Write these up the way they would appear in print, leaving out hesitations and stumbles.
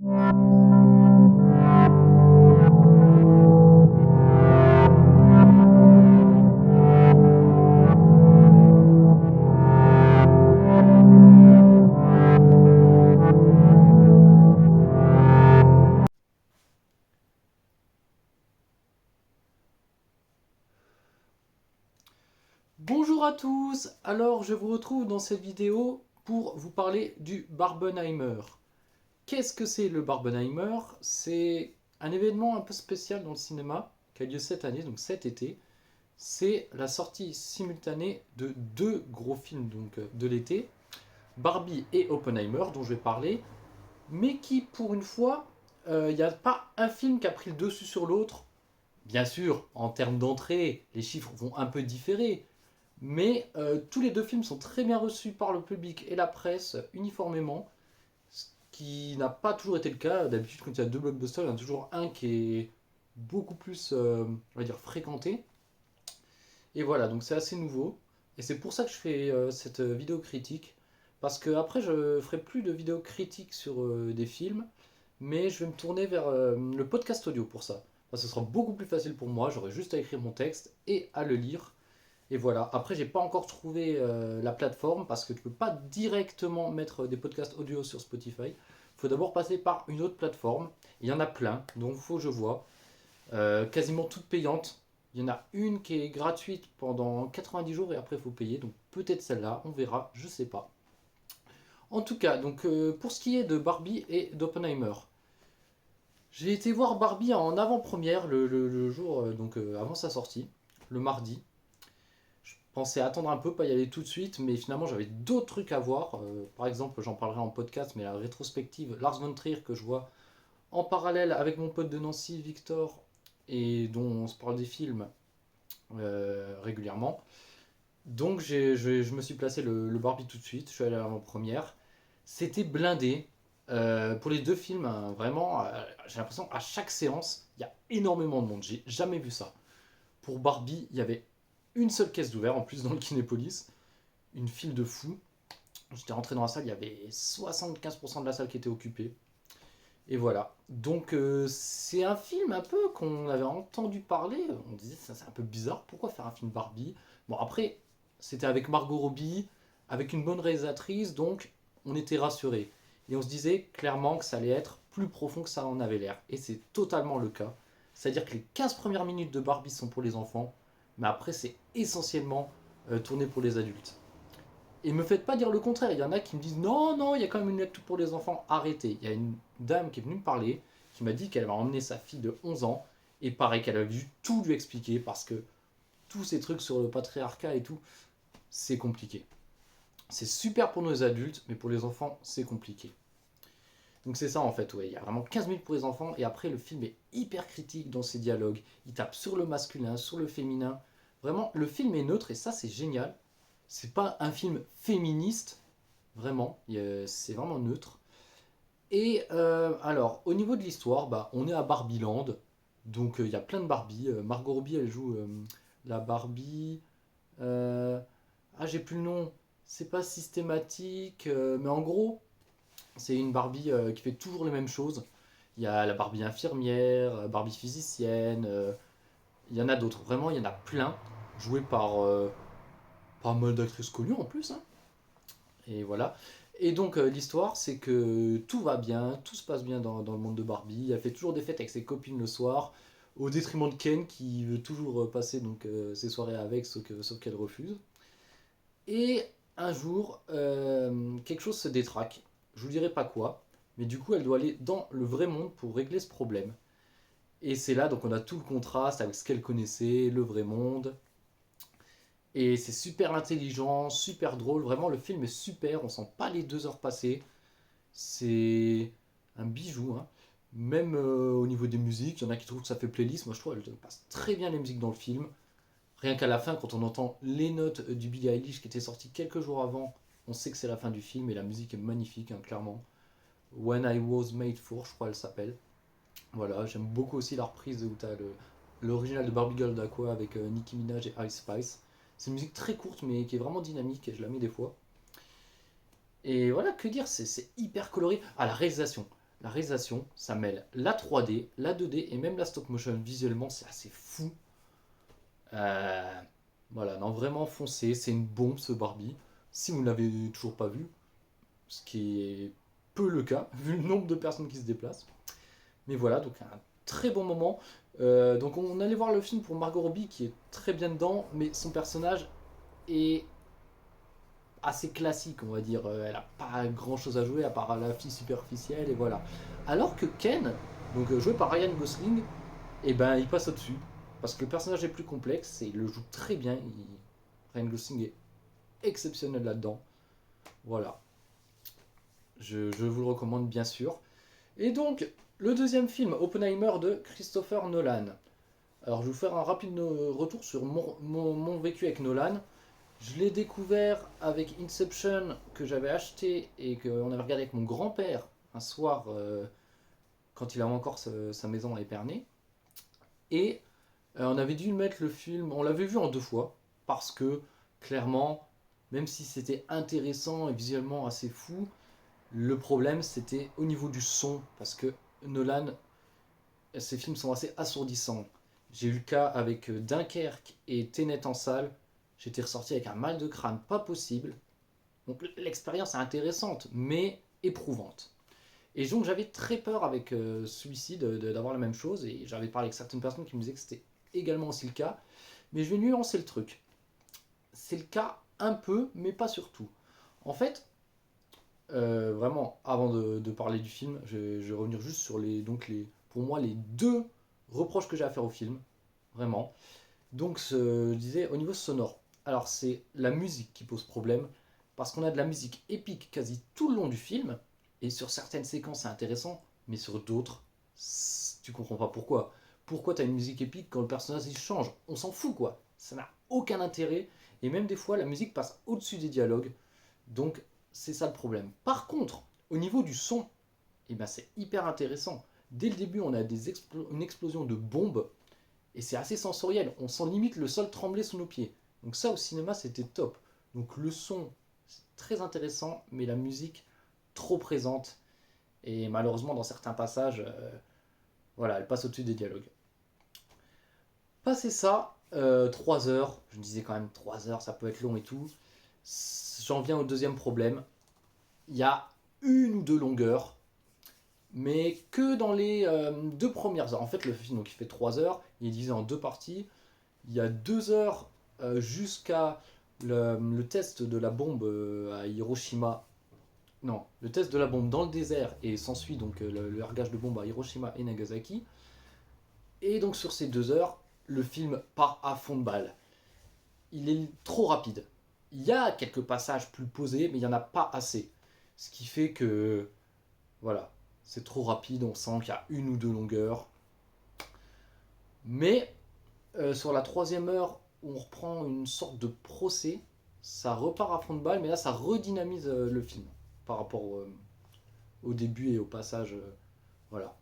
Bonjour à tous, alors je vous retrouve dans cette vidéo pour vous parler du Barbenheimer. Qu'est-ce que c'est le Barbenheimer? C'est un événement un peu spécial dans le cinéma qui a lieu cette année, donc cet été. C'est la sortie simultanée de deux gros films de l'été, Barbie et Oppenheimer dont je vais parler, mais qui pour une fois, il n'y a pas un film qui a pris le dessus sur l'autre. Bien sûr, en termes d'entrée, les chiffres vont un peu différer, mais tous les deux films sont très bien reçus par le public et la presse uniformément, ce qui n'a pas toujours été le cas. D'habitude, quand il y a deux blockbusters, il y en a toujours un qui est beaucoup plus, on va dire, fréquenté. Et voilà, donc c'est assez nouveau. Et c'est pour ça que je fais cette vidéo critique. Parce que après, je ferai plus de vidéos critiques sur des films, mais je vais me tourner vers le podcast audio pour ça. Parce que ce sera beaucoup plus facile pour moi, j'aurai juste à écrire mon texte et à le lire. Et voilà. Après, j'ai pas encore trouvé la plateforme parce que tu peux pas directement mettre des podcasts audio sur Spotify. Il faut d'abord passer par une autre plateforme. Il y en a plein, donc faut que je vois. Quasiment toutes payantes. Il y en a une qui est gratuite pendant 90 jours et après il faut payer. Donc peut-être celle-là, on verra, je sais pas. En tout cas, donc pour ce qui est de Barbie et d'Oppenheimer, j'ai été voir Barbie en avant-première le jour avant sa sortie, le mardi. Je pensais attendre un peu, pas y aller tout de suite, mais finalement j'avais d'autres trucs à voir. Par exemple, j'en parlerai en podcast, mais la rétrospective Lars von Trier que je vois en parallèle avec mon pote de Nancy, Victor, et dont on se parle des films régulièrement. Donc je me suis placé le Barbie tout de suite, je suis allé à l'avant-première. C'était blindé. Pour les deux films, hein, vraiment, j'ai l'impression à chaque séance, il y a énormément de monde. J'ai jamais vu ça. Pour Barbie, il y avait une seule caisse d'ouvert en plus dans le Kinépolis, une file de fous. J'étais rentré dans la salle, il y avait 75% de la salle qui était occupée. Et voilà. Donc c'est un film un peu qu'on avait entendu parler. On disait ça c'est un peu bizarre. Pourquoi faire un film Barbie? Bon après c'était avec Margot Robbie, avec une bonne réalisatrice, donc on était rassurés. Et on se disait clairement que ça allait être plus profond que ça en avait l'air. Et c'est totalement le cas. C'est-à-dire que les 15 premières minutes de Barbie sont pour les enfants, mais après c'est essentiellement tourné pour les adultes. Et me faites pas dire le contraire. Il y en a qui me disent non, non, il y a quand même une lecture pour les enfants. Arrêtez. Il y a une dame qui est venue me parler, qui m'a dit qu'elle va emmener sa fille de 11 ans. Et pareil, qu'elle a dû tout lui expliquer parce que tous ces trucs sur le patriarcat et tout, c'est compliqué. C'est super pour nos adultes, mais pour les enfants, c'est compliqué. Donc c'est ça en fait, ouais. Il y a vraiment 15 minutes pour les enfants et après le film est hyper critique dans ses dialogues. Il tape sur le masculin, sur le féminin. Vraiment, le film est neutre et ça c'est génial. C'est pas un film féministe, vraiment, c'est vraiment neutre. Et alors, au niveau de l'histoire, bah, on est à Barbieland, donc il y a plein de Barbie. Margot Robbie, elle joue la Barbie. euh, ah, j'ai plus le nom, c'est pas systématique, mais en gros, c'est une Barbie qui fait toujours les mêmes choses. Il y a la Barbie infirmière, Barbie physicienne, il y en a d'autres, vraiment, il y en a plein, jouées par pas mal d'actrices connues en plus, hein. Et voilà. Et donc l'histoire, c'est que tout va bien, tout se passe bien dans le monde de Barbie. Elle fait toujours des fêtes avec ses copines le soir, au détriment de Ken qui veut toujours passer ses soirées avec, sauf qu'elle refuse. Et un jour, quelque chose se détraque. Je vous dirai pas quoi, mais du coup, elle doit aller dans le vrai monde pour régler ce problème. Et c'est là, donc on a tout le contraste avec ce qu'elle connaissait, le vrai monde. Et c'est super intelligent, super drôle. Vraiment, le film est super. On sent pas les 2 heures passer. C'est un bijou, hein. Même au niveau des musiques, il y en a qui trouvent que ça fait playlist. Moi, je trouve qu'elle passe très bien les musiques dans le film. Rien qu'à la fin, quand on entend les notes du Billie Eilish qui était sorti quelques jours avant, on sait que c'est la fin du film et la musique est magnifique, hein, clairement. When I Was Made For, je crois elle s'appelle. Voilà, j'aime beaucoup aussi la reprise où t'as l'original de Barbie Girl d'Aqua avec Nicki Minaj et Ice Spice. C'est une musique très courte mais qui est vraiment dynamique et je la mets des fois. Et voilà, que dire, c'est hyper coloré. Ah, la réalisation. La réalisation, ça mêle la 3D, la 2D et même la stop motion. Visuellement, c'est assez fou. Euh, voilà, non, vraiment foncé. C'est une bombe ce Barbie. Si vous ne l'avez toujours pas vu, ce qui est peu le cas, vu le nombre de personnes qui se déplacent. Mais voilà, donc un très bon moment. Donc on allait voir le film pour Margot Robbie qui est très bien dedans, mais son personnage est assez classique, on va dire. Elle a pas grand chose à jouer à part la fille superficielle et voilà. Alors que Ken, donc joué par Ryan Gosling, et ben il passe au-dessus parce que le personnage est plus complexe et il le joue très bien. Ryan Gosling est exceptionnel là-dedans. Voilà, je vous le recommande bien sûr. Et donc le deuxième film, Oppenheimer de Christopher Nolan. Alors je vais vous faire un rapide retour sur mon vécu avec Nolan. Je l'ai découvert avec Inception que j'avais acheté et qu'on avait regardé avec mon grand-père un soir quand il avait encore sa maison à Épernay. Et on avait dû mettre le film, on l'avait vu en 2 fois parce que clairement, même si c'était intéressant et visuellement assez fou, le problème c'était au niveau du son parce que Nolan, ses films sont assez assourdissants. J'ai eu le cas avec Dunkerque et Tenet en salle. J'étais ressorti avec un mal de crâne pas possible. Donc l'expérience est intéressante, mais éprouvante. Et donc j'avais très peur avec celui-ci d'avoir la même chose, et j'avais parlé avec certaines personnes qui me disaient que c'était également aussi le cas. Mais je vais nuancer le truc. C'est le cas un peu, mais pas surtout. En fait, vraiment, avant de parler du film, je vais revenir juste sur pour moi, les 2 reproches que j'ai à faire au film. Vraiment. Donc, je disais, au niveau sonore, alors c'est la musique qui pose problème, parce qu'on a de la musique épique quasi tout le long du film, et sur certaines séquences c'est intéressant, mais sur d'autres, tu comprends pas pourquoi. Pourquoi t'as une musique épique quand le personnage il change? On s'en fout quoi, ça n'a aucun intérêt, et même des fois la musique passe au-dessus des dialogues, donc c'est ça le problème. Par contre, au niveau du son, eh ben, c'est hyper intéressant. Dès le début, on a une explosion de bombes et c'est assez sensoriel. On sent limite le sol trembler sous nos pieds. Donc ça au cinéma c'était top. Donc le son c'est très intéressant, mais la musique trop présente. Et malheureusement dans certains passages, voilà, elle passe au-dessus des dialogues. Passé ça, 3 heures, je me disais quand même 3 heures ça peut être long et tout. J'en viens au deuxième problème. Il y a une ou deux longueurs, mais que dans les 2 premières heures. En fait le film donc, il fait 3 heures, il est divisé en 2 parties. Il y a 2 heures jusqu'à le test de la bombe à Hiroshima. Non, le test de la bombe dans le désert et s'ensuit donc le largage de bombe à Hiroshima et Nagasaki. Et donc sur ces 2 heures, le film part à fond de balle. Il est trop rapide. Il y a quelques passages plus posés, mais il n'y en a pas assez. Ce qui fait que, voilà, c'est trop rapide, on sent qu'il y a une ou 2 longueurs. Mais sur la 3e heure, où on reprend une sorte de procès, ça repart à fond de balle, mais là ça redynamise le film par rapport au début et au passage. Voilà.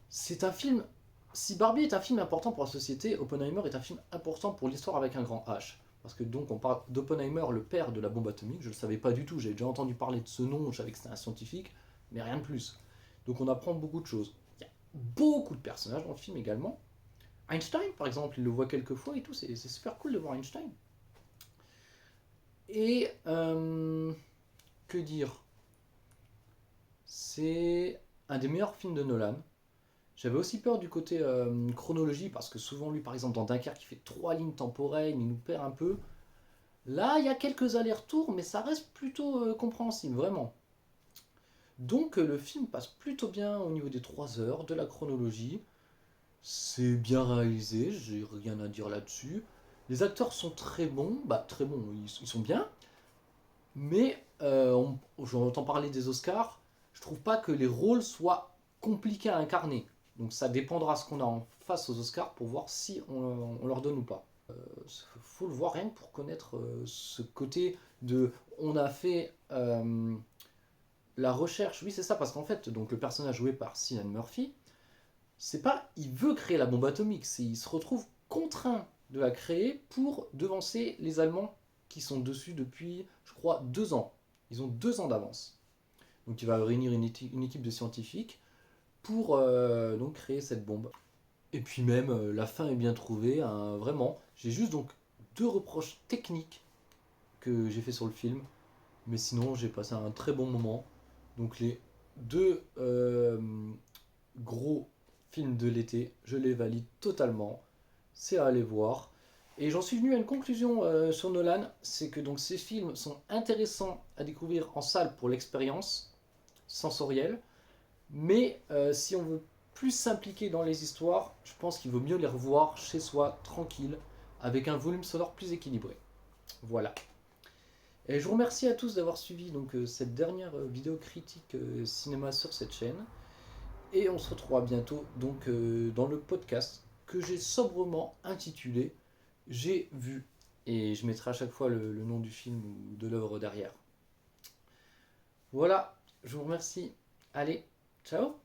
C'est un film. Si Barbie est un film important pour la société, Oppenheimer est un film important pour l'histoire avec un grand H. Parce que donc on parle d'Oppenheimer, le père de la bombe atomique. Je ne le savais pas du tout, j'avais déjà entendu parler de ce nom, je savais que c'était un scientifique, mais rien de plus. Donc on apprend beaucoup de choses. Il y a beaucoup de personnages dans le film également. Einstein, par exemple, il le voit quelques fois et tout, c'est super cool de voir Einstein. Et que dire? C'est un des meilleurs films de Nolan. J'avais aussi peur du côté chronologie, parce que souvent, lui, par exemple, dans Dunkerque, il fait 3 lignes temporelles, il nous perd un peu. Là, il y a quelques allers-retours, mais ça reste plutôt compréhensible, vraiment. Donc, le film passe plutôt bien au niveau des 3 heures, de la chronologie. C'est bien réalisé, j'ai rien à dire là-dessus. Les acteurs sont très bons, ils sont bien, mais j'entends parler des Oscars, je trouve pas que les rôles soient compliqués à incarner. Donc ça dépendra ce qu'on a en face aux Oscars pour voir si on leur donne ou pas. Faut le voir rien que pour connaître ce côté de on a fait la recherche. Oui c'est ça parce qu'en fait donc le personnage joué par Cillian Murphy, c'est pas il veut créer la bombe atomique, c'est il se retrouve contraint de la créer pour devancer les Allemands qui sont dessus depuis, je crois, 2 ans. Ils ont 2 ans d'avance. Donc il va réunir une équipe de scientifiques pour donc créer cette bombe. Et puis même, la fin est bien trouvée, hein, vraiment. J'ai juste donc 2 reproches techniques que j'ai fait sur le film, mais sinon j'ai passé un très bon moment. Donc les deux gros films de l'été, je les valide totalement. C'est à aller voir. Et j'en suis venu à une conclusion sur Nolan, c'est que donc ces films sont intéressants à découvrir en salle pour l'expérience sensorielle, mais si on veut plus s'impliquer dans les histoires, je pense qu'il vaut mieux les revoir chez soi, tranquille, avec un volume sonore plus équilibré. Voilà. Et je vous remercie à tous d'avoir suivi donc, cette dernière vidéo critique cinéma sur cette chaîne. Et on se retrouvera bientôt donc, dans le podcast que j'ai sobrement intitulé J'ai vu. Et je mettrai à chaque fois le nom du film ou de l'œuvre derrière. Voilà, je vous remercie. Allez, ciao.